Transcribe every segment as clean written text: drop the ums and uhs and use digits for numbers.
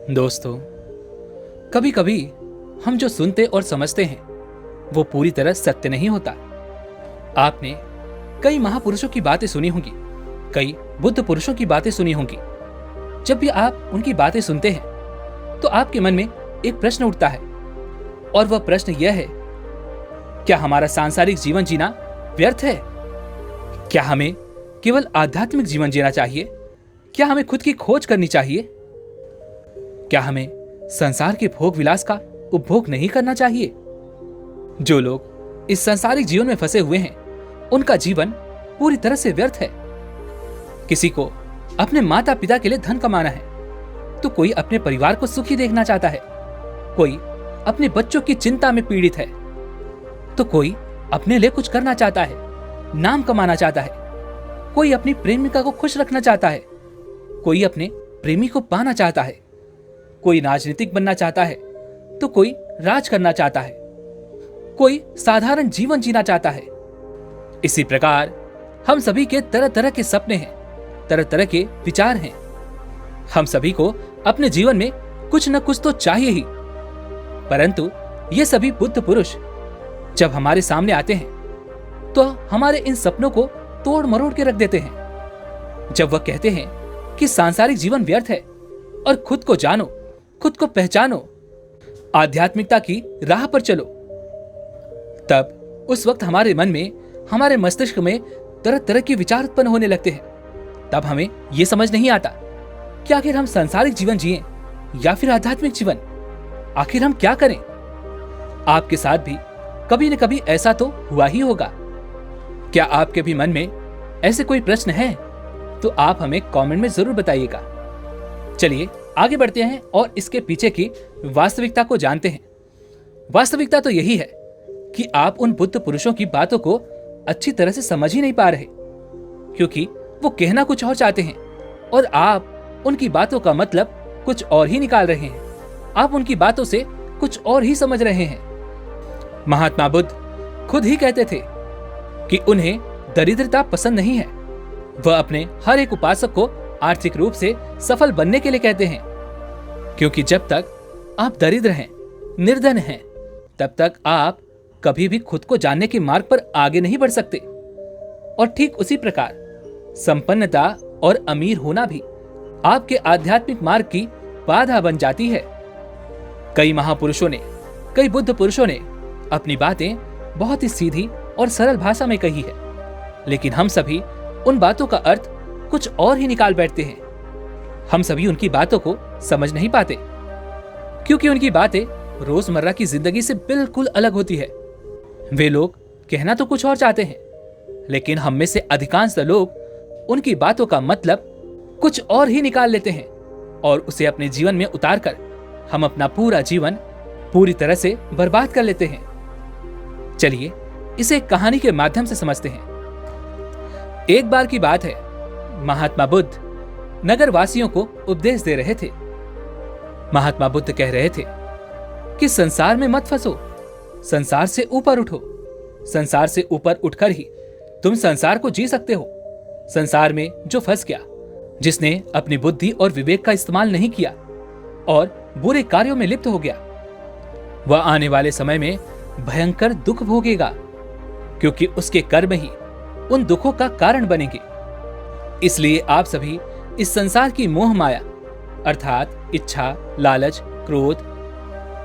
दोस्तों, कभी कभी हम जो सुनते और समझते हैं वो पूरी तरह सत्य नहीं होता। आपने कई महापुरुषों की बातें सुनी होंगी, कई बुद्ध पुरुषों की बातें सुनी होंगी। जब भी आप उनकी बातें सुनते हैं तो आपके मन में एक प्रश्न उठता है, और वह प्रश्न यह है, क्या हमारा सांसारिक जीवन जीना व्यर्थ है? क्या हमें केवल आध्यात्मिक जीवन जीना चाहिए? क्या हमें खुद की खोज करनी चाहिए? क्या हमें संसार के भोग विलास का उपभोग नहीं करना चाहिए? जो लोग इस सांसारिक जीवन में फंसे हुए हैं, उनका जीवन पूरी तरह से व्यर्थ है। किसी को अपने माता पिता के लिए धन कमाना है, तो कोई अपने परिवार को सुखी देखना चाहता है, कोई अपने बच्चों की चिंता में पीड़ित है, तो कोई अपने लिए कुछ करना चाहता है, नाम कमाना चाहता है, कोई अपनी प्रेमिका को खुश रखना चाहता है, कोई अपने प्रेमी को पाना चाहता है, कोई राजनीतिक बनना चाहता है, तो कोई राज करना चाहता है, कोई साधारण जीवन जीना चाहता है। इसी प्रकार हम सभी के तरह तरह के सपने हैं, तरह तरह के विचार हैं। हम सभी को अपने जीवन में कुछ न कुछ तो चाहिए ही। परंतु ये सभी बुद्ध पुरुष जब हमारे सामने आते हैं तो हमारे इन सपनों को तोड़ मरोड़ के रख देते हैं। जब वह कहते हैं कि सांसारिक जीवन व्यर्थ है और खुद को जानो, खुद को पहचानो, आध्यात्मिकता की राह पर चलो, तब उस वक्त हमारे मन में, हमारे मस्तिष्क में तरह तरह के विचार उत्पन्न होने लगते हैं। तब हमें यह समझ नहीं आता कि आखिर हम सांसारिक जीवन जिएं या फिर आध्यात्मिक जीवन, आखिर हम क्या करें? आपके साथ भी कभी न कभी ऐसा तो हुआ ही होगा। क्या आपके भी मन में ऐसे कोई प्रश्न है? तो आप हमें कमेंट में जरूर बताइएगा। चलिए आगे बढ़ते हैं और इसके पीछे की वास्तविकता को जानते हैं। वास्तविकता तो यही है कि आप उन बुद्ध पुरुषों की बातों को अच्छी तरह से समझ ही नहीं पा रहे, क्योंकि वो कहना कुछ और चाहते हैं और आप उनकी बातों का मतलब कुछ और ही निकाल रहे हैं। आप उनकी बातों से कुछ और ही समझ रहे हैं। महात्मा बुद्ध खुद ही कहते थे कि उन्हें दरिद्रता पसंद नहीं है। वह अपने हर एक उपासक को आर्थिक रूप से सफल बनने के लिए कहते हैं, क्योंकि जब तक आप दरिद्र हैं, निर्धन हैं, तब तक आप कभी भी खुद को जानने के मार्ग पर आगे नहीं बढ़ सकते। और ठीक उसी प्रकार संपन्नता और अमीर होना भी आपके आध्यात्मिक मार्ग की बाधा बन जाती है। कई महापुरुषों ने, कई बुद्ध पुरुषों ने अपनी बातें बहुत ही सीधी और सरल भाषा में कही है, लेकिन हम सभी उन बातों का अर्थ कुछ और ही निकाल बैठते हैं। हम सभी उनकी बातों को समझ नहीं पाते, क्योंकि उनकी बातें रोजमर्रा की जिंदगी से बिल्कुल अलग होती है। वे लोग कहना तो कुछ और चाहते हैं, लेकिन हम में से अधिकांश लोग उनकी बातों का मतलब कुछ और ही निकाल लेते हैं और उसे अपने जीवन में उतारकर हम अपना पूरा जीवन पूरी तरह से बर्बाद कर लेते हैं। चलिए इसे एक कहानी के माध्यम से समझते हैं। एक बार की बात है, महात्मा बुद्ध नगर वासियों को उपदेश दे रहे थे। महात्मा बुद्ध कह रहे थे कि संसार में मत फंसो, संसार से ऊपर उठो। संसार से ऊपर उठकर ही तुम संसार को जी सकते हो। संसार में जो फंस गया, जिसने अपनी बुद्धि और विवेक का इस्तेमाल नहीं किया और बुरे कार्यों में लिप्त हो गया, वह आने वाले समय में भयंकर दुख भोगेगा, क्योंकि उसके कर्म ही उन दुखों का कारण बनेंगे। इसलिए आप सभी इस संसार की मोह माया अर्थात इच्छा, लालच, क्रोध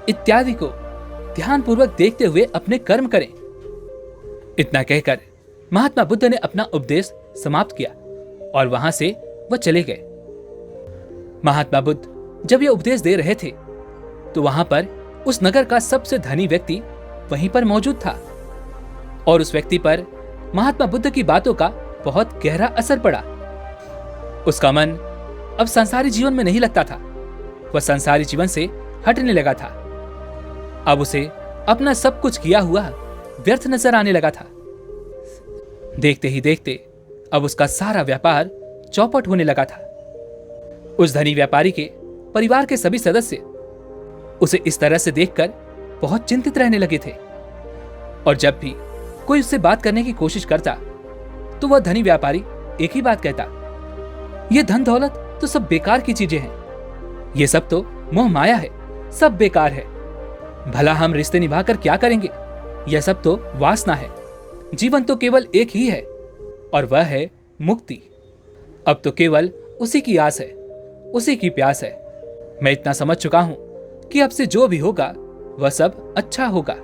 इत्यादि को ध्यानपूर्वक देखते हुए अपने कर्म करें। इतना कहकर महात्मा बुद्ध ने अपना उपदेश समाप्त किया और वहां से वह चले गए। महात्मा बुद्ध जब यह उपदेश दे रहे थे तो वहां पर उस नगर का सबसे धनी व्यक्ति वहीं पर मौजूद था, और उस व्यक्ति पर महात्मा बुद्ध की बातों का बहुत गहरा असर पड़ा। उसका मन अब संसारी जीवन में नहीं लगता था। वह संसारी जीवन से हटने लगा था। अब उसे अपना सब कुछ किया हुआ व्यर्थ नजर आने लगा था। देखते ही देखते अब उसका सारा व्यापार चौपट होने लगा था। उस धनी व्यापारी के परिवार के सभी सदस्य उसे इस तरह से देखकर बहुत चिंतित रहने लगे थे, और जब भी कोई उससे बात करने की कोशिश करता तो वह धनी व्यापारी एक ही बात कहता, यह धन दौलत तो सब बेकार की चीजें हैं, ये सब तो मोह माया है, सब बेकार है। भला हम रिश्ते निभाकर क्या करेंगे? यह सब तो वासना है। जीवन तो केवल एक ही है और वह है मुक्ति। अब तो केवल उसी की आस है, उसी की प्यास है। मैं इतना समझ चुका हूं कि अब से जो भी होगा वह सब अच्छा होगा।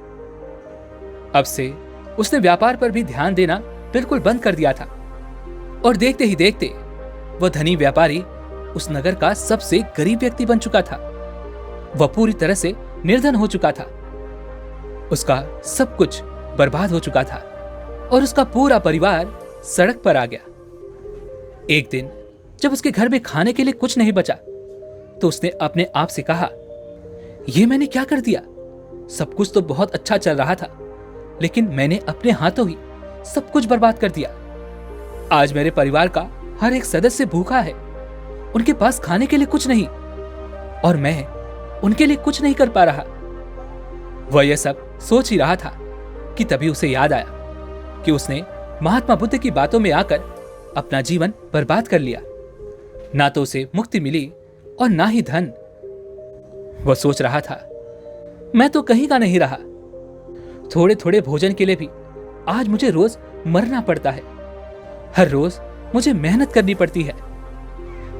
अब से उसने व्यापार पर भी ध्यान देना बिल्कुल बंद कर दिया था और देखते ही देखते वह धनी व्यापारी उस नगर का सबसे गरीब व्यक्ति बन चुका था। वह पूरी तरह से निर्धन हो चुका था। उसका सब कुछ बर्बाद हो चुका था और उसका पूरा परिवार सड़क पर आ गया। एक दिन जब उसके घर में खाने के लिए कुछ नहीं बचा तो उसने अपने आप से कहा, यह मैंने क्या कर दिया? सब कुछ तो बहुत अच्छा चल रहा था, लेकिन मैंने अपने हाथों ही सब कुछ बर्बाद कर दिया। आज मेरे परिवार का हर एक सदस्य भूखा है, उनके पास खाने के लिए कुछ नहीं और मैं उनके लिए कुछ नहीं कर पा रहा। वह यह सब सोच ही रहा था कि तभी उसे याद आया कि उसने महात्मा बुद्ध की बातों में आकर अपना जीवन बर्बाद कर लिया। ना तो उसे मुक्ति मिली और ना ही धन। वह सोच रहा था, मैं तो कहीं का नहीं रहा। थोड़े थोड़े भोजन के लिए भी आज मुझे रोज मरना पड़ता है। हर रोज मुझे मेहनत करनी पड़ती है,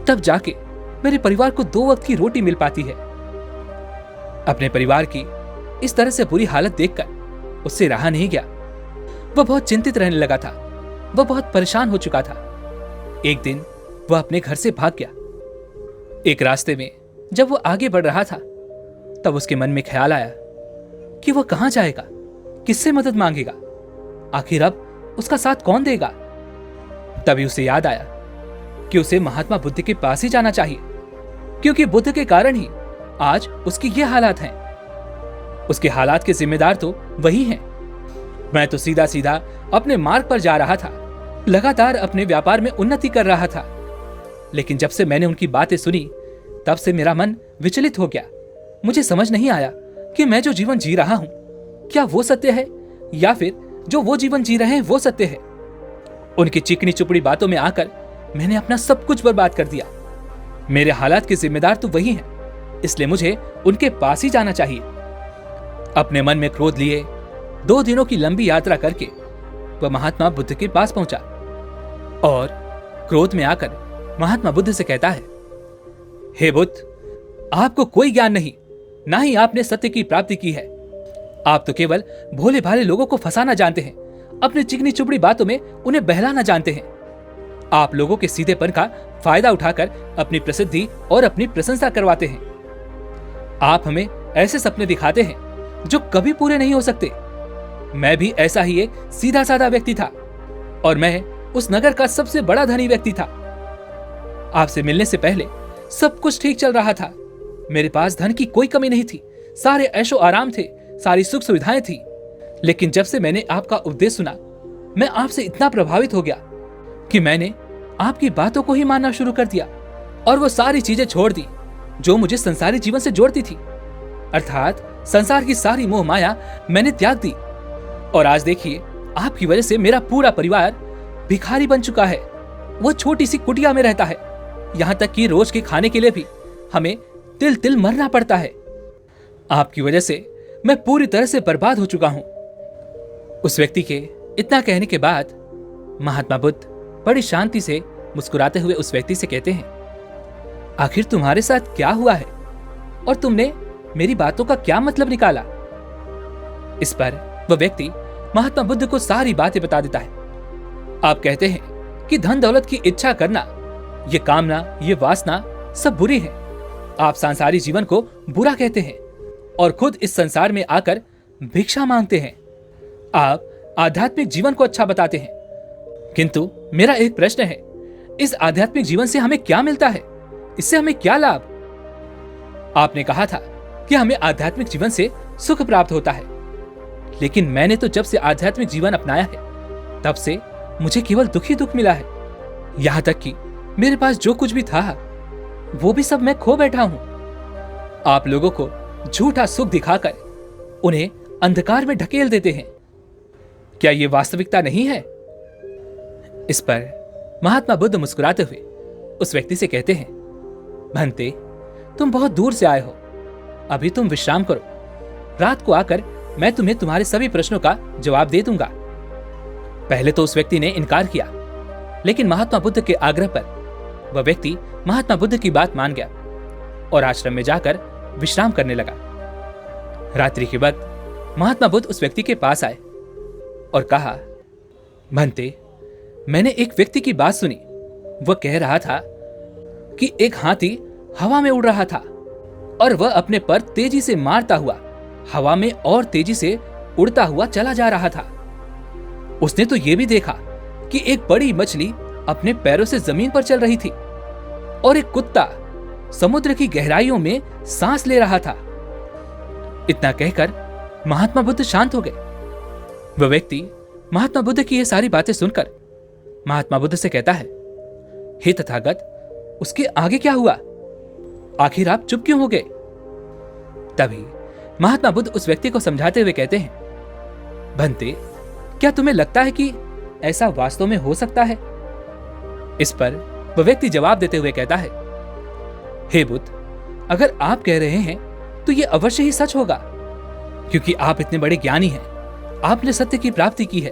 तब जाके मेरे परिवार को 2 वक्त की रोटी मिल पाती है। अपने परिवार की इस तरह से बुरी हालत देखकर उससे रहा नहीं गया। वह बहुत चिंतित रहने लगा था। वह बहुत परेशान हो चुका था। एक दिन वह अपने घर से भाग गया। एक रास्ते में जब वह आगे बढ़ रहा था तब उसके मन में ख्याल आया कि वह कहां जाएगा, किससे मदद मांगेगा, आखिर अब उसका साथ कौन देगा। तभी उसे याद आया कि उसे महात्मा बुद्ध के पास ही जाना चाहिए, क्योंकि बुद्ध के कारण ही आज उसकी ये हालात हैं। उसके हालात के जिम्मेदार तो वही हैं। मैं तो सीधा सीधा अपने मार्ग पर जा रहा था, लगातार अपने व्यापार में उन्नति कर रहा था, लेकिन जब से मैंने उनकी बातें सुनी तब से मेरा मन विचलित हो गया। मुझे समझ नहीं आया कि मैं जो जीवन जी रहा हूं क्या वो सत्य है या फिर जो वो जीवन जी रहे हैं वो सत्य है। उनकी चिकनी चुपड़ी बातों में आकर मैंने अपना सब कुछ बर्बाद कर दिया। मेरे हालात के जिम्मेदार तो वही हैं, इसलिए मुझे उनके पास ही जाना चाहिए। अपने मन में क्रोध लिए 2 दिनों की लंबी यात्रा करके वह महात्मा बुद्ध के पास पहुंचा और क्रोध में आकर महात्मा बुद्ध से कहता है, हे बुद्ध, आपको कोई ज्ञान नहीं, ना ही आपने सत्य की प्राप्ति की है। आप तो केवल भोले भाले लोगों को फंसाना जानते हैं, अपनी चिकनी चुपड़ी बातों में उन्हें बहलाना जानते हैं। आप लोगों के सीधेपन का फायदा उठाकर अपनी प्रसिद्धि और अपनी प्रशंसा करवाते हैं। आप हमें ऐसे सपने दिखाते हैं जो कभी पूरे नहीं हो सकते। मैं भी ऐसा ही एक सीधा साधा व्यक्ति था और मैं उस नगर का सबसे बड़ा धनी व्यक्ति था। आपसे मिलने से पहले सब कुछ ठीक चल रहा था। मेरे पास धन की कोई कमी नहीं थी, सारे ऐशो आराम थे, सारी सुख सुविधाएं थी। लेकिन जब से मैंने आपका उपदेश सुना, मैं आपसे इतना प्रभावित हो गया कि मैंने आपकी बातों को ही मानना शुरू कर दिया और वो सारी चीजें छोड़ दी जो मुझे संसारी जीवन से जोड़ती थी। अर्थात संसार की सारी मोह माया मैंने त्याग दी और आज देखिए, आपकी वजह से मेरा पूरा परिवार भिखारी बन चुका है। वो छोटी सी कुटिया में रहता है, यहाँ तक कि रोज के खाने के लिए भी हमें तिल तिल मरना पड़ता है। आपकी वजह से मैं पूरी तरह से बर्बाद हो चुका हूं। उस व्यक्ति के इतना कहने के बाद महात्मा बुद्ध बड़ी शांति से मुस्कुराते हुए उस व्यक्ति से कहते हैं, आखिर तुम्हारे साथ क्या हुआ है और तुमने मेरी बातों का क्या मतलब निकाला? इस पर वह व्यक्ति महात्मा बुद्ध को सारी बातें बता देता है। आप कहते हैं कि धन दौलत की इच्छा करना, ये कामना, ये वासना सब बुरी है। आप सांसारिक जीवन को बुरा कहते हैं और खुद इस संसार में आकर भिक्षा मांगते हैं। आप आध्यात्मिक जीवन को अच्छा बताते हैं, किंतु मेरा एक प्रश्न है, इस आध्यात्मिक जीवन से हमें क्या मिलता है? इससे हमें क्या लाभ? आपने कहा था कि हमें आध्यात्मिक जीवन से सुख प्राप्त होता है, लेकिन मैंने तो जब से आध्यात्मिक जीवन अपनाया है तब से मुझे केवल दुख ही दुख मिला है। यहां तक कि मेरे पास जो कुछ भी था वो भी सब मैं खो बैठा हूं। आप लोगों को झूठा सुख दिखाकर उन्हें अंधकार में ढकेल देते हैं। क्या ये वास्तविकता नहीं है? इस पर महात्मा बुद्ध मुस्कुराते हुए उस व्यक्ति से कहते हैं, भंते, तुम बहुत दूर से आए हो अभी तुम विश्राम करो, रात को आकर मैं तुम्हें तुम्हारे सभी प्रश्नों का जवाब दे दूंगा। पहले तो उस व्यक्ति ने इनकार किया, लेकिन महात्मा बुद्ध के आग्रह पर वह व्यक्ति महात्मा बुद्ध की बात मान गया और आश्रम में जाकर विश्राम करने लगा। रात्रि के वक्त महात्मा बुद्ध उस व्यक्ति के पास आए और कहा, भंते, मैंने एक व्यक्ति की बात सुनी। वह कह रहा था कि एक हाथी हवा में उड़ रहा था और वह अपने पर तेजी से मारता हुआ हवा में और तेजी से उड़ता हुआ चला जा रहा था। उसने तो यह भी देखा कि एक बड़ी मछली अपने पैरों से जमीन पर चल रही थी और एक कुत्ता समुद्र की गहराइयों में सांस ले रहा था। इतना कहकर महात्मा बुद्ध शांत हो गए। वह व्यक्ति महात्मा बुद्ध की ये सारी बातें सुनकर महात्मा बुद्ध से कहता है, हे तथागत, उसके आगे क्या हुआ? आखिर आप चुप क्यों हो गए? तभी महात्मा बुद्ध उस व्यक्ति को समझाते हुए कहते हैं, भंते, क्या तुम्हें लगता है कि ऐसा वास्तव में हो सकता है? इस पर वह व्यक्ति जवाब देते हुए कहता है, हे बुद्ध, अगर आप कह रहे हैं तो यह अवश्य ही सच होगा, क्योंकि आप इतने बड़े ज्ञानी हैं, आपने सत्य की प्राप्ति की है,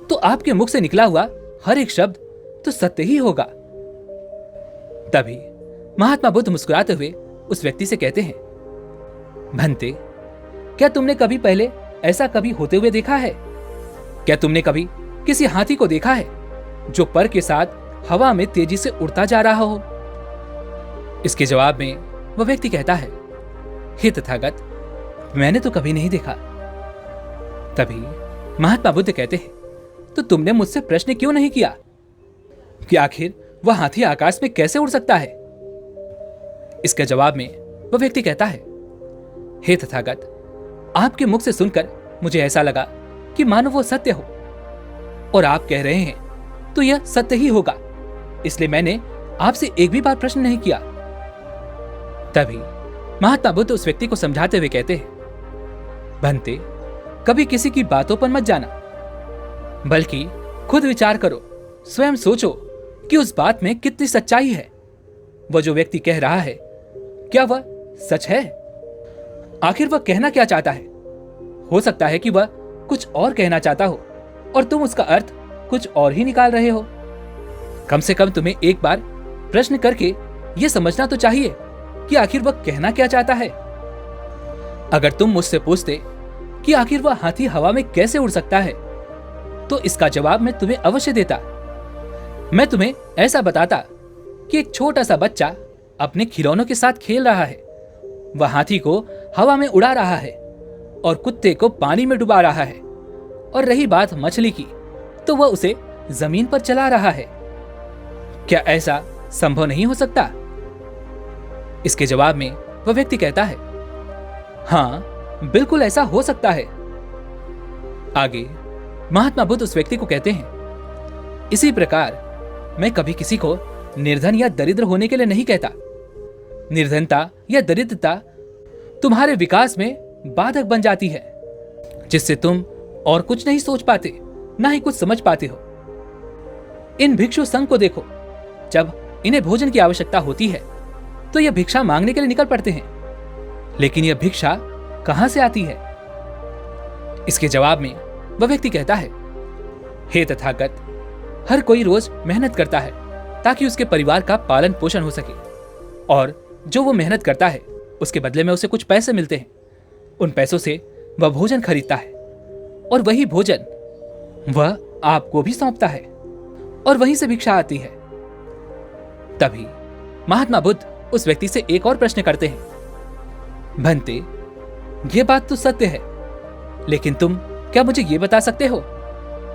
तो आपके मुख से निकला हुआ हर एक शब्द तो सत्य ही होगा। तभी महात्मा बुद्ध मुस्कुराते हुए उस व्यक्ति से कहते हैं, भंते, क्या तुमने कभी पहले ऐसा कभी होते हुए देखा है? क्या तुमने कभी किसी हाथी को देखा है जो पर के साथ हवा में तेजी से उड़ता जा रहा हो? इसके जवाब में वह व्यक्ति कहता है, हे तथागत, मैंने तो कभी नहीं देखा। तभी महात्मा बुद्ध कहते हैं, तो तुमने मुझसे प्रश्न क्यों नहीं किया कि आखिर वह हाथी आकाश में कैसे उड़ सकता है? इसके जवाब में वह व्यक्ति कहता है, हे तथागत, आपके मुख से सुनकर मुझे ऐसा लगा कि मानो वो सत्य हो, और आप कह रहे हैं तो यह सत्य ही होगा, इसलिए मैंने आपसे एक भी बार प्रश्न नहीं किया। तभी महात्मा बुद्ध उस व्यक्ति को समझाते हुए कहते हैं, भंते, कभी किसी की बातों पर मत जाना, बल्कि खुद विचार करो, स्वयं सोचो कि उस बात में कितनी सच्चाई है। वह जो व्यक्ति कह रहा है, क्या वह सच है? आखिर वह कहना क्या चाहता है? हो सकता है कि वह कुछ और कहना चाहता हो और तुम उसका अर्थ कुछ और ही निकाल रहे हो। कम से कम तुम्हें एक बार प्रश्न करके यह समझना तो चाहिए कि आखिर वह कहना क्या चाहता है। अगर तुम मुझसे पूछते कि आखिर वह हाथी हवा में कैसे उड़ सकता है, तो इसका जवाब मैं तुम्हें अवश्य देता। मैं तुम्हें ऐसा बताता कि एक छोटा सा बच्चा अपने खिलौनों के साथ खेल रहा है, वह हाथी को हवा में उड़ा रहा है और कुत्ते को पानी में डुबा रहा है, और रही बात मछली की, तो वह उसे जमीन पर चला रहा है। क्या ऐसा संभव नहीं हो सकता? इसके जवाब में वह व्यक्ति कहता है, हाँ, बिल्कुल ऐसा हो सकता है। आगे महात्मा बुद्ध उस व्यक्ति को कहते हैं, इसी प्रकार मैं कभी किसी को निर्धन या दरिद्र होने के लिए नहीं कहता। निर्धनता या दरिद्रता तुम्हारे विकास में बाधक बन जाती है, जिससे तुम और कुछ नहीं सोच पाते, ना ही कुछ समझ पाते हो। इन भिक्षु संघ को देखो, जब इन्हें भोजन की आवश्यकता होती है तो यह भिक्षा मांगने के लिए निकल पड़ते हैं, लेकिन यह भिक्षा कहां से आती है? इसके जवाब में वह व्यक्ति कहता है, हे तथागत, हर कोई रोज मेहनत करता है ताकि उसके परिवार का पालन पोषण हो सके, और जो वो मेहनत करता है उसके बदले में उसे कुछ पैसे मिलते हैं। उन पैसों से वह भोजन खरीदता है, और वही भोजन वह आपको भी सौंपता है, और वहीं से भिक्षा आती है। तभी महात्मा बुद्ध उस व्यक्ति से एक और प्रश्न करते हैं, भंते, यह बात तो सत्य है, लेकिन तुम क्या मुझे यह बता सकते हो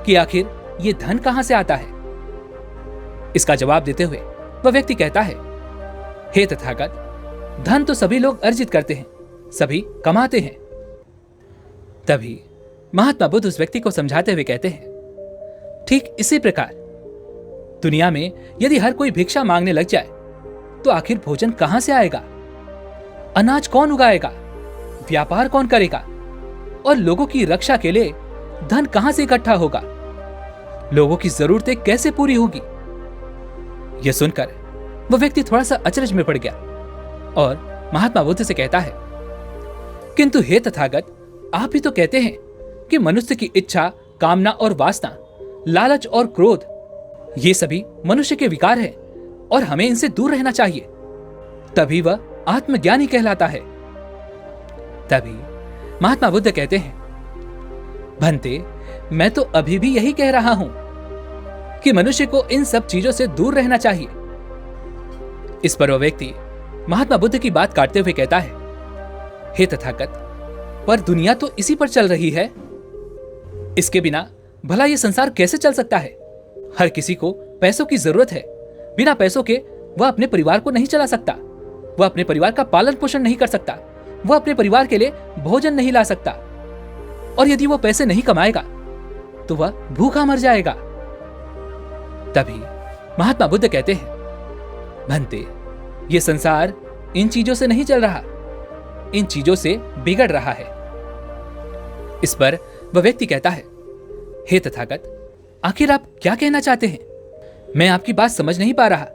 कि आखिर यह धन कहां से आता है? इसका जवाब देते हुए वह व्यक्ति कहता है, हे तथागत, धन तो सभी लोग अर्जित करते हैं, सभी कमाते हैं। तभी महात्मा बुद्ध उस व्यक्ति को समझाते हुए कहते हैं, ठीक इसी प्रकार दुनिया में यदि हर कोई भिक्षा मांगने लग जाए तो आखिर भोजन कहां से आएगा? अनाज कौन उगाएगा? व्यापार कौन करेगा? और लोगों की रक्षा के लिए धन कहां से इकट्ठा होगा? लोगों की जरूरतें कैसे पूरी होगी? यह सुनकर वह व्यक्ति थोड़ा सा अचरज में पड़ गया और महात्मा बुद्ध से कहता है, किंतु हे तथागत, आप ही तो कहते हैं कि मनुष्य की इच्छा, कामना और वासना, लालच और क्रोध, ये सभी मनुष्य के विकार हैं और हमें इनसे दूर रहना चाहिए, तभी वह आत्मज्ञानी कहलाता है। तभी महात्मा बुद्ध कहते हैं, भंते, मैं तो अभी भी यही कह रहा हूं कि मनुष्य को इन सब चीजों से दूर रहना चाहिए। इस पर वह व्यक्ति महात्मा बुद्ध की बात काटते हुए कहता है, हे तथागत, पर दुनिया तो इसी पर चल रही है। इसके बिना भला यह संसार कैसे चल सकता है? हर किसी को पैसों की जरूरत है। बिना पैसों के वह अपने परिवार को नहीं चला सकता, वह अपने परिवार का पालन पोषण नहीं कर सकता, वह अपने परिवार के लिए भोजन नहीं ला सकता, और यदि वह पैसे नहीं कमाएगा तो वह भूखा मर जाएगा। तभी महात्मा बुद्ध कहते हैं, भंते, यह संसार इन चीजों से नहीं चल रहा, इन चीजों से बिगड़ रहा है। इस पर वह व्यक्ति कहता है, हे तथागत, आखिर आप क्या कहना चाहते हैं? मैं आपकी बात समझ नहीं पा रहा।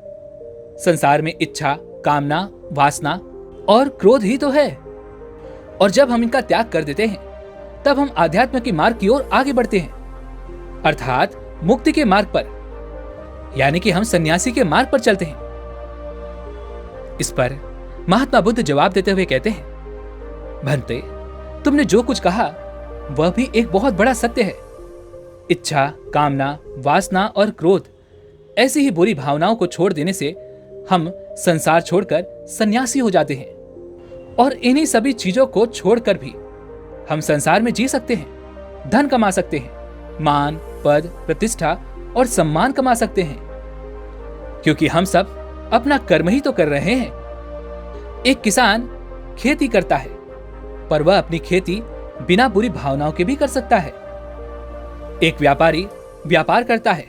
संसार में इच्छा, कामना, वासना और क्रोध ही तो है, और जब हम इनका त्याग कर देते हैं तब हम आध्यात्म के मार्ग की ओर आगे बढ़ते हैं, अर्थात मुक्ति के मार्ग पर, यानी कि हम सन्यासी के मार्ग पर चलते हैं। इस पर महात्मा बुद्ध जवाब देते हुए कहते हैं, भंते, तुमने जो कुछ कहा वह भी एक बहुत बड़ा सत्य है। इच्छा, कामना, वासना और क्रोध, ऐसी ही बुरी भावनाओं को छोड़ देने से हम संसार छोड़कर सन्यासी हो जाते हैं, और इन्हीं सभी चीजों को छोड़कर भी हम संसार में जी सकते हैं, धन कमा सकते हैं, मान, पद, प्रतिष्ठा और सम्मान कमा सकते हैं, क्योंकि हम सब अपना कर्म ही तो कर रहे हैं। एक किसान खेती करता है, पर वह अपनी खेती बिना बुरी भावनाओं के भी कर सकता है। एक व्यापारी व्यापार करता है,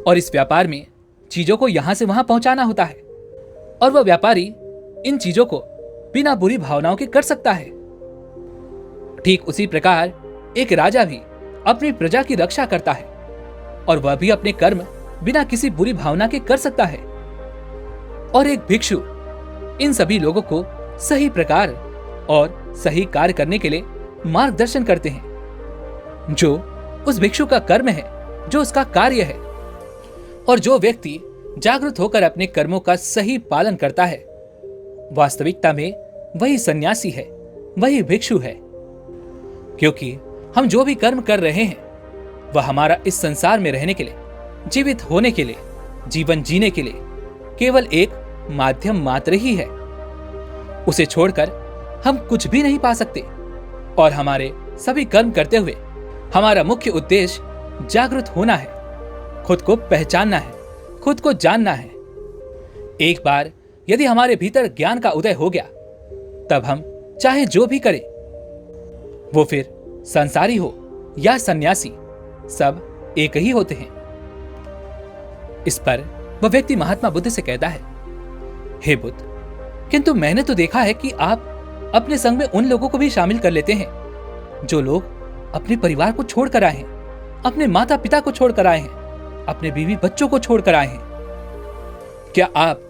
और इस व्यापार में चीजों को यहां से वहां पहुंचाना होता है, और वह व्यापारी इन चीजों को बिना बुरी भावनाओं के कर सकता है। ठीक उसी प्रकार एक राजा भी अपनी प्रजा की रक्षा करता है, और वह भी अपने कर्म बिना किसी बुरी भावना के कर सकता है। और एक भिक्षु इन सभी लोगों को सही प्रकार और सही कार्य करने के लिए मार्गदर्शन करते हैं, जो उस भिक्षु का कर्म है, जो उसका कार्य है। और जो व्यक्ति जागरूक होकर अपने कर्मों का सही पालन करता है, वास्तविकता में वही सन्यासी है, वही भिक्षु है, क्योंकि हम जो भी कर्म कर रहे हैं वह हमारा इस संसार में रहने के लिए, जीवित होने के लिए, जीवन जीने के लिए केवल एक माध्यम मात्र ही है। उसे छोड़कर हम कुछ भी नहीं पा सकते, और हमारे सभी कर्म करते हुए हमारा मुख्य उद्देश्य जागरूक होना है, खुद को पहचानना है, खुद को जानना है। एक बार यदि हमारे भीतर ज्ञान का उदय हो गया, तब हम चाहे जो भी करें, वो फिर संसारी हो या सन्यासी, सब एक ही होते हैं। इस पर वह व्यक्ति महात्मा बुद्ध से कहता है, हे बुद्ध, किंतु मैंने तो देखा है कि आप अपने संग में उन लोगों को भी शामिल कर लेते हैं जो लोग अपने परिवार को छोड़कर आए हैं, अपने माता पिता को छोड़कर आए हैं, अपने बीवी बच्चों को छोड़कर आए हैं। क्या आप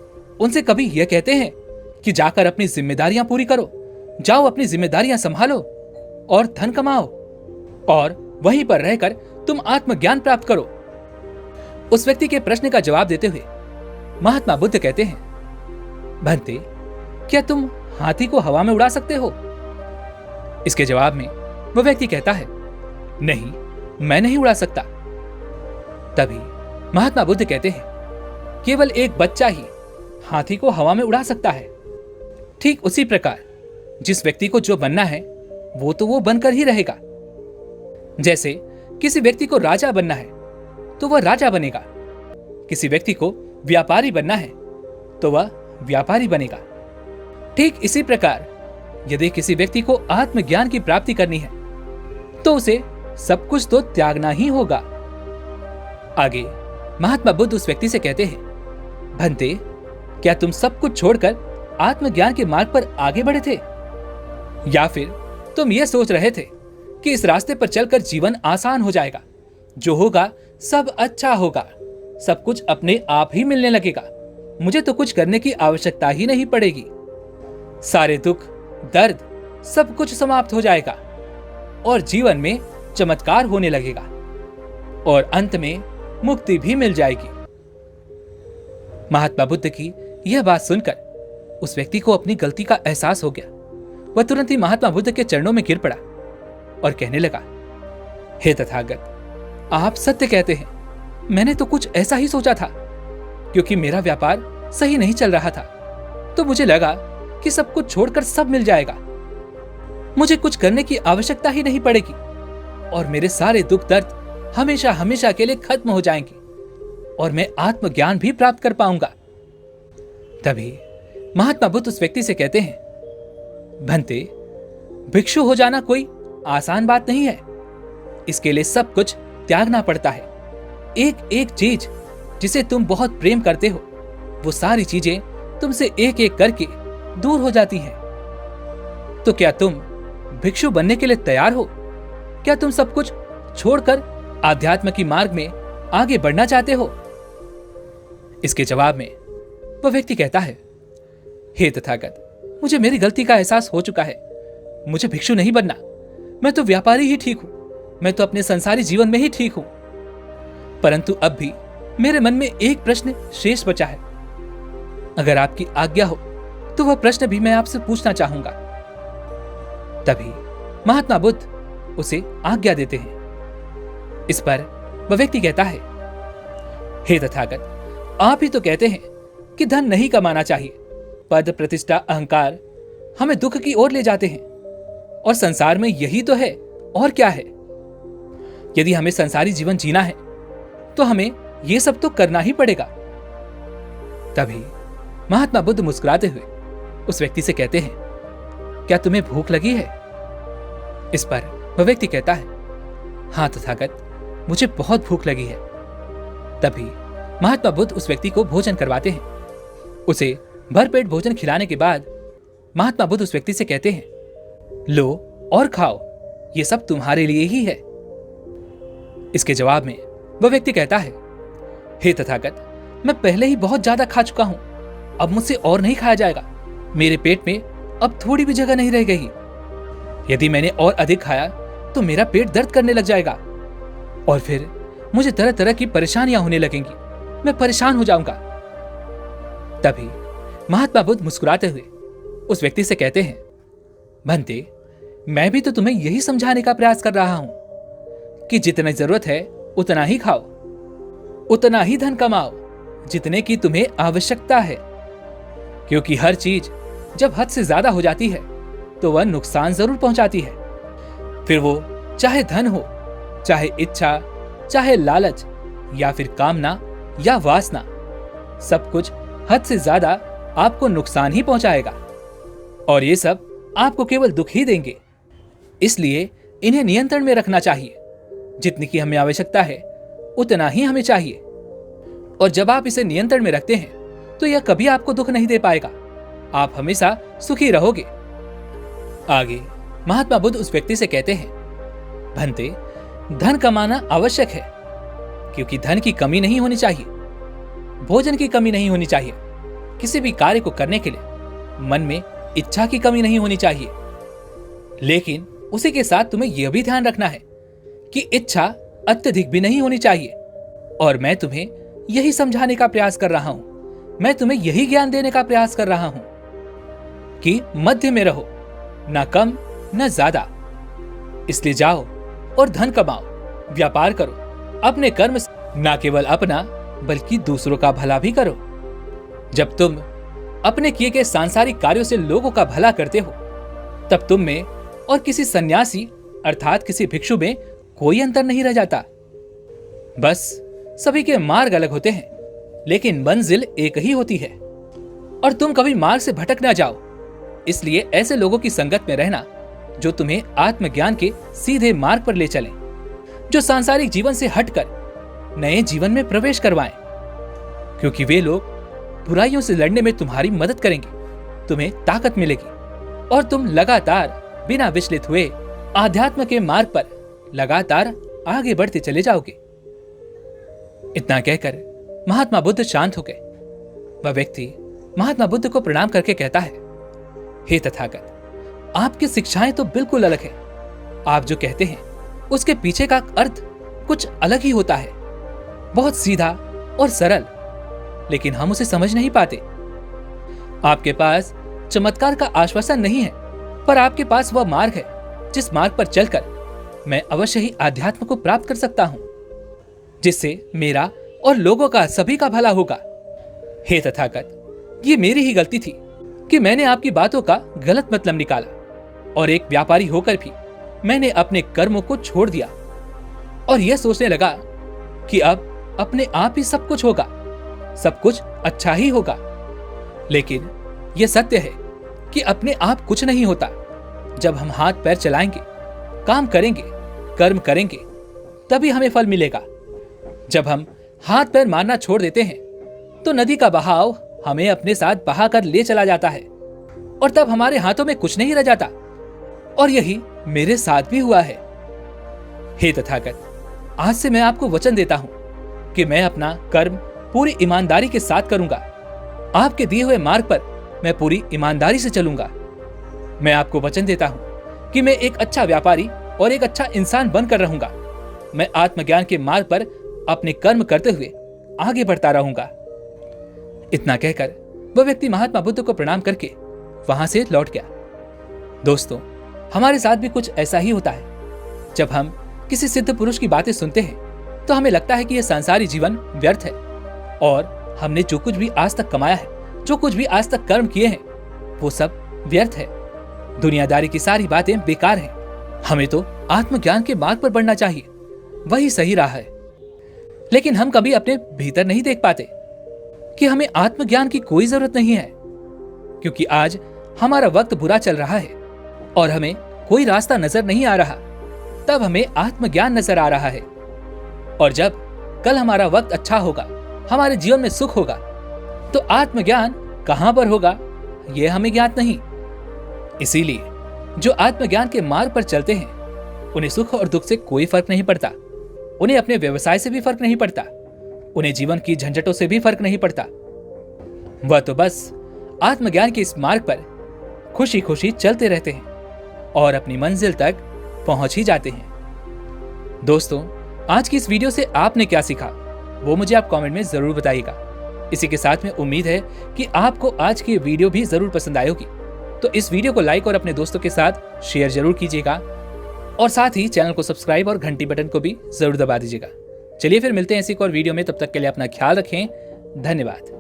उनसे कभी यह कहते हैं कि जाकर अपनी जिम्मेदारियां पूरी करो, जाओ अपनी जिम्मेदारियां संभालो और धन कमाओ, और वहीं पर रहकर तुम आत्मज्ञान प्राप्त करो? उस व्यक्ति के प्रश्न का जवाब देते हुए महात्मा बुद्ध कहते हैं, भंते, क्या तुम हाथी को हवा में उड़ा सकते हो? इसके जवाब में वह व्यक्ति कहता है, नहीं, मैं नहीं उड़ा सकता। तभी महात्मा बुद्ध कहते हैं, केवल एक बच्चा ही हाथी को हवा में उड़ा सकता है। ठीक उसी प्रकार जिस व्यक्ति को जो बनना है वो तो वो बनकर ही रहेगा। जैसे किसी व्यक्ति को राजा बनना है तो वह राजा बनेगा, किसी व्यक्ति को व्यापारी बनना है तो वह व्यापारी बनेगा। ठीक इसी प्रकार यदि किसी व्यक्ति को आत्मज्ञान की प्राप्ति करनी है तो उसे सब कुछ तो त्यागना ही होगा। आगे महात्मा बुद्ध उस व्यक्ति से कहते हैं, भंते, क्या तुम सब कुछ छोड़कर आत्मज्ञान के मार्ग पर आगे बढ़े थे, या फिर तुम यह सोच रहे थे कि इस रास्ते पर चलकर जीवन आसान हो जाएगा, जो होगा सब अच्छा होगा, सब कुछ अपने आप ही मिलने लगेगा, मुझे तो कुछ करने की आवश्यकता ही नहीं पड़ेगी, सारे दुख, दर्द सब कुछ समाप्त हो जाएगा और जीवन में चमत्कार होने लगेगा और अंत में मुक्ति भी मिल जाएगी। महात्मा बुद्ध की यह बात सुनकर उस व्यक्ति को अपनी गलती का एहसास हो गया। वह तुरंत ही महात्मा बुद्ध के चरणों में गिर पड़ा और कहने लगा, हे तथागत, आप सत्य कहते हैं। मैंने तो कुछ ऐसा ही सोचा था। क्योंकि मेरा व्यापार सही नहीं चल रहा था तो मुझे लगा कि सब कुछ छोड़कर सब मिल जाएगा। मुझे कुछ करने की आवश्यकता ही नहीं पड़ेगी और मेरे सारे दुख दर्द हमेशा हमेशा के लिए खत्म हो जाएंगे और मैं आत्मज्ञान भी प्राप्त कर पाऊंगा। तभी महात्मा बुद्ध उस व्यक्ति से कहते हैं, भंते, भिक्षु हो जाना कोई आसान बात नहीं है। इसके लिए सब कुछ त्यागना पड़ता है। एक एक चीज जिसे तुम बहुत प्रेम करते हो, वो सारी चीजें तुमसे एक एक करके दूर हो जाती हैं। तो क्या तुम भिक्षु बनने के लिए तैयार हो? क्या तुम सब कुछ छोड़कर आध्यात्म की मार्ग में आगे बढ़ना चाहते हो? इसके जवाब में वह व्यक्ति कहता है, हे तथागत, मुझे मेरी गलती का एहसास हो चुका है। मुझे भिक्षु नहीं बनना। मैं तो व्यापारी ही ठीक हूं। मैं तो अपने संसारी जीवन में ही ठीक हूं। परंतु अब भी मेरे मन में एक प्रश्न शेष बचा है। अगर आपकी आज्ञा हो तो वह प्रश्न भी मैं आपसे पूछना चाहूंगा। तभी महात्मा बुद्ध उसे आज्ञा देते हैं। इस पर वह व्यक्ति कहता है, हे तथागत, आप ही तो कहते हैं कि धन नहीं कमाना चाहिए। पद, प्रतिष्ठा, अहंकार हमें दुख की ओर ले जाते हैं और संसार में यही तो है, और क्या है। यदि हमें संसारी जीवन जीना है तो हमें यह सब तो करना ही पड़ेगा। तभी महात्मा बुद्ध मुस्कुराते हुए उस व्यक्ति से कहते हैं, क्या तुम्हें भूख लगी है? इस पर वह व्यक्ति कहता है, हाँ तथागत, मुझे बहुत भूख लगी है। तभी महात्मा बुद्ध उस व्यक्ति को भोजन करवाते हैं। उसे भरपेट भोजन खिलाने के बाद महात्मा बुद्ध उस व्यक्ति से कहते हैं, लो और खाओ, ये सब तुम्हारे लिए ही है। इसके जवाब में वह व्यक्ति कहता है, हे तथागत, मैं पहले ही बहुत ज्यादा खा चुका हूं। अब मुझसे और नहीं खाया जाएगा। मेरे पेट में अब थोड़ी भी जगह नहीं रह गई। यदि मैंने और अधिक खाया तो मेरा पेट दर्द करने लग जाएगा और फिर मुझे तरह तरह की परेशानियां होने लगेंगी। मैं परेशान हो जाऊंगा। तभी महात्मा बुद्ध मुस्कुराते हुए उस व्यक्ति से कहते हैं, भंते, मैं भी तो तुम्हें यही समझाने का प्रयास कर रहा हूं कि जितनी जरूरत है उतना ही खाओ, उतना ही धन कमाओ जितने की तुम्हें आवश्यकता है। क्योंकि हर चीज जब हद से ज्यादा हो जाती है तो वह नुकसान जरूर पहुंचाती है। फिर वो चाहे धन हो, चाहे इच्छा, चाहे लालच, या फिर कामना या वासना, सब कुछ हद से ज्यादा आपको नुकसान ही पहुंचाएगा और ये सब आपको केवल दुख ही देंगे। इसलिए इन्हें नियंत्रण में रखना चाहिए। जितनी की हमें आवश्यकता है उतना ही हमें चाहिए और जब आप इसे नियंत्रण में रखते हैं तो यह कभी आपको दुख नहीं दे पाएगा। आप हमेशा सुखी रहोगे। आगे महात्मा बुद्ध उस व्यक्ति से कहते हैं, भंते, धन कमाना आवश्यक है क्योंकि धन की कमी नहीं होनी चाहिए, भोजन की कमी नहीं होनी चाहिए, किसी भी कार्य को करने के लिए मन में इच्छा की कमी नहीं होनी चाहिए। लेकिन उसी के साथ तुम्हें यह भी ध्यान रखना है कि इच्छा अत्यधिक भी नहीं होनी चाहिए। और मैं तुम्हें यही समझाने का प्रयास कर रहा हूं, मैं तुम्हें यही ज्ञान देने का प्रयास कर रहा हूं कि मध्य में रहो, ना कम न ज्यादा। इसलिए जाओ और धन कमाओ, व्यापार करो, अपने कर्म से ना केवल अपना बल्कि दूसरों का भला भी करो। जब तुम अपने किए गए सांसारिक कार्यों से लोगों का भला करते हो तब तुम में और किसी सन्यासी अर्थात किसी भिक्षु में कोई अंतर नहीं रह जाता। बस सभी के मार्ग अलग होते हैं लेकिन मंजिल एक ही होती है और तुम कभी मार्ग से भटक ना जाओ। इसलिए ऐसे लोगों की संगत में रहना जो तुम्हें आत्मज्ञान के सीधे मार्ग पर ले चलें, जो सांसारिक जीवन से हटकर नए जीवन में प्रवेश करवाएं, क्योंकि वे लोग बुराइयों से लड़ने में तुम्हारी मदद करेंगे, तुम्हें ताकत मिलेगी और तुम लगातार बिना विचलित हुए आध्यात्म के मार्ग पर लगातार आगे बढ़ते चले जाओगे। इतना कहकर महात्मा बुद्ध शांत हो गए। वह व्यक्ति महात्मा बुद्ध को प्रणाम करके कहता है, हे तथागत, आपकी शिक्षाएं तो बिल्कुल अलग है। आप जो कहते हैं उसके पीछे का अर्थ कुछ अलग ही होता है, बहुत सीधा और सरल, लेकिन हम उसे समझ नहीं पाते। आपके पास चमत्कार का आश्वासन नहीं है, पर आपके पास वह मार्ग है जिस मार्ग पर चलकर मैं अवश्य ही आध्यात्म को प्राप्त कर सकता हूं, जिससे मेरा और लोगों का, सभी का भला होगा। हे तथागत, ये मेरी ही गलती थी कि मैंने आपकी बातों का गलत मतलब निकाला और एक व्यापारी होकर भी मैंने अपने कर्मों को छोड़ दिया और यह सोचने लगा कि अब अपने आप ही सब कुछ होगा, सब कुछ अच्छा ही होगा। लेकिन यह सत्य है कि अपने आप कुछ नहीं होता। जब हम हाथ पैर चलाएंगे, काम करेंगे, कर्म करेंगे, तभी हमें फल मिलेगा। जब हम हाथ पैर मारना छोड़ देते हैं तो नदी का बहाव हमें अपने साथ बहा कर ले चला जाता है और तब हमारे हाथों में कुछ नहीं रह जाता। और यही मेरे साथ भी हुआ है। हे तथागत, आज से मैं आपको वचन देता हूं कि मैं अपना कर्म पूरी ईमानदारी के साथ करूंगा। आपके दिए हुए मार्ग पर मैं पूरी ईमानदारी से चलूंगा। मैं आपको वचन देता हूं कि मैं एक अच्छा व्यापारी और एक अच्छा इंसान बनकर रहूंगा। मैं आत्मज्ञान के मार्ग पर अपने कर्म करते हुए आगे बढ़ता रहूंगा। इतना कहकर वह व्यक्ति महात्मा बुद्ध को प्रणाम करके वहां से लौट गया। दोस्तों, हमारे साथ भी कुछ ऐसा ही होता है। जब हम किसी सिद्ध पुरुष की बातें सुनते हैं तो हमें लगता है कि यह सांसारिक जीवन व्यर्थ है और हमने जो कुछ भी आज तक कमाया है, जो कुछ भी आज तक कर्म किए हैं, वो सब व्यर्थ है। दुनियादारी की सारी बातें बेकार हैं। हमें तो आत्मज्ञान के मार्ग पर बढ़ना चाहिए, वही सही राह है। लेकिन हम कभी अपने भीतर नहीं देख पाते कि हमें आत्मज्ञान की कोई जरूरत नहीं है, क्योंकि आज हमारा वक्त बुरा चल रहा है और हमें कोई रास्ता नजर नहीं आ रहा। तब हमें आत्मज्ञान नजर आ रहा है। और जब कल हमारा वक्त अच्छा होगा, हमारे जीवन में सुख होगा, तो आत्मज्ञान कहां पर होगा यह हमें ज्ञात नहीं। इसीलिए जो आत्मज्ञान के मार्ग पर चलते हैं उन्हें सुख और दुख से कोई फर्क नहीं पड़ता। उन्हें अपने व्यवसाय से भी फर्क नहीं पड़ता। उन्हें जीवन की झंझटों से भी फर्क नहीं पड़ता। वह तो बस आत्मज्ञान के इस मार्ग पर खुशी खुशी चलते रहते हैं और अपनी मंजिल तक पहुंच ही जाते हैं। दोस्तों, आज की इस वीडियो से आपने क्या सीखा वो मुझे आप कमेंट में जरूर बताइएगा। इसी के साथ में उम्मीद है कि आपको आज की वीडियो भी जरूर पसंद आई होगी। तो इस वीडियो को लाइक और अपने दोस्तों के साथ शेयर जरूर कीजिएगा और साथ ही चैनल को सब्सक्राइब और घंटी बटन को भी जरूर दबा दीजिएगा। चलिए फिर मिलते हैं ऐसी एक और वीडियो में। तब तक के लिए अपना ख्याल रखें। धन्यवाद।